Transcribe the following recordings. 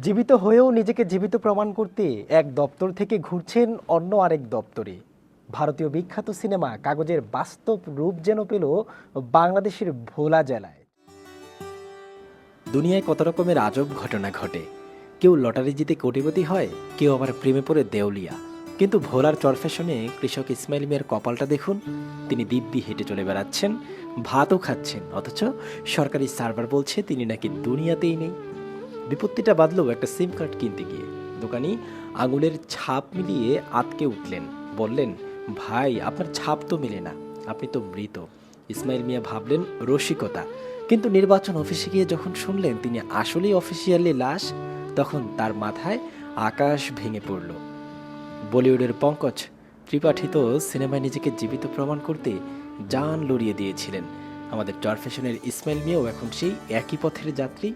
জীবিত হয়েও নিজেকে জীবিত প্রমাণ করতে এক দপ্তর থেকে ঘুরছেন অন্য আরেক দপ্তরে। ভারতীয় বিখ্যাত সিনেমা কাগজের বাস্তব রূপ যেন পেল বাংলাদেশের ভোলা জেলায়। দুনিয়ায় কত রকমের আজব ঘটনা ঘটে। কেউ লটারি জিতে কোটিপতি হয়, কেউ আবার প্রেমে পড়ে দেউলিয়া। কিন্তু ভোলার চরফ্যাশনে কৃষক ইসমাইল মিয়ার কপালটা দেখুন। তিনি দিব্যি হেঁটে চলে বেড়াচ্ছেন, ভাতও খাচ্ছেন, অথচ সরকারি সার্ভার বলছে তিনি নাকি দুনিয়াতেই নেই। বিপত্তিটা বাঁধলো একটা সিম কার্ড কিনতে গিয়ে। দোকানি আঙুলের ছাপ মিলিয়ে আটকে উঠলেন, বললেন, ভাই আপনার ছাপ তো মেলে না, আপনি তো মৃত। ইসমাইল মিয়া ভাবলেন রসিকতা, কিন্তু নির্বাচন অফিসে গিয়ে যখন শুনলেন তিনি আসলেই অফিসিয়ালি লাশ, তখন তার মাথায় আকাশ ভেঙে পড়ল। বলিউডের পঙ্কজ ত্রিপাঠী তো সিনেমায় নিজেকে জীবিত প্রমাণ করতে জান লড়িয়ে দিয়েছিলেন। আমাদের চরফ্যাশনের ইসমাইল মিয়াও এখন সেই একই পথের যাত্রী।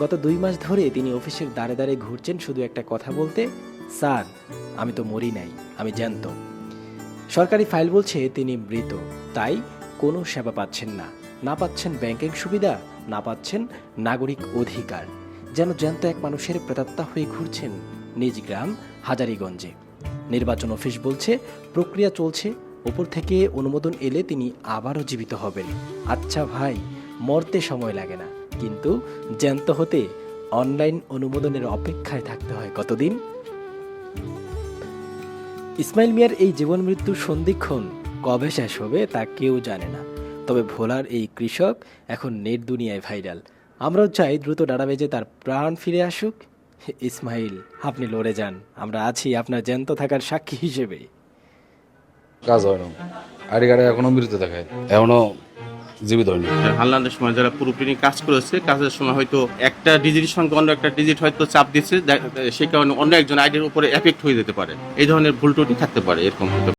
গত 2 মাস ধরে তিনি অফিসের দ্বারে দ্বারে ঘুরছেন শুধু একটা কথা বলতে, স্যার আমি তো মরি নাই, আমি জ্যান্ত। সরকারি ফাইল বলছে তিনি মৃত, তাই কোনো সেবা পাচ্ছেন না, না পাচ্ছেন ব্যাংকিং সুবিধা, না পাচ্ছেন নাগরিক অধিকার। যেন জ্যান্ত এক মানুষের প্রেতাত্মা হয়ে ঘুরছেন নিজ গ্রাম হাজারীগঞ্জে। নির্বাচন অফিস বলছে প্রক্রিয়া চলছে, উপর থেকে অনুমোদন এলে তিনি আবারও জীবিত হবেন। আচ্ছা ভাই, মরতে সময় লাগে না, কিন্তু জ্যান্ত হতে অনলাইন অনুমোদনের অপেক্ষায় থাকতে হয় কতদিন? ইসমাইল মিয়ার এই জীবন মৃত্যুর সন্ধিক্ষণ কবে শেষ হবে তা কেউ জানে না। তবে ভোলার এই কৃষক এখন নেট দুনিয়ায় ভাইরাল। আমরাও চাই দ্রুত ডানা বেজে তার প্রাণ ফিরে আসুক। ইসমাইল, আপনি লড়ে যান, আমরা আছি আপনার জ্যান্ত থাকার সাক্ষী হিসেবে। কাজ হয় না, আইডি কার্ডে এখনো মৃত দেখায়, এখনো জীবিত হয়নি। হালনাদের সময় যারা পুরোপুরি কাজ করেছে, কাজের সময় হয়তো একটা ডিজিটের সঙ্গে অন্য একটা ডিজিট হয়তো চাপ দিচ্ছে, সেই কারণে অন্য একজন আইডির উপরে এফেক্ট হয়ে যেতে পারে। এই ধরনের ভুল ত্রুটি থাকতে পারে, এরকম হতে পারে।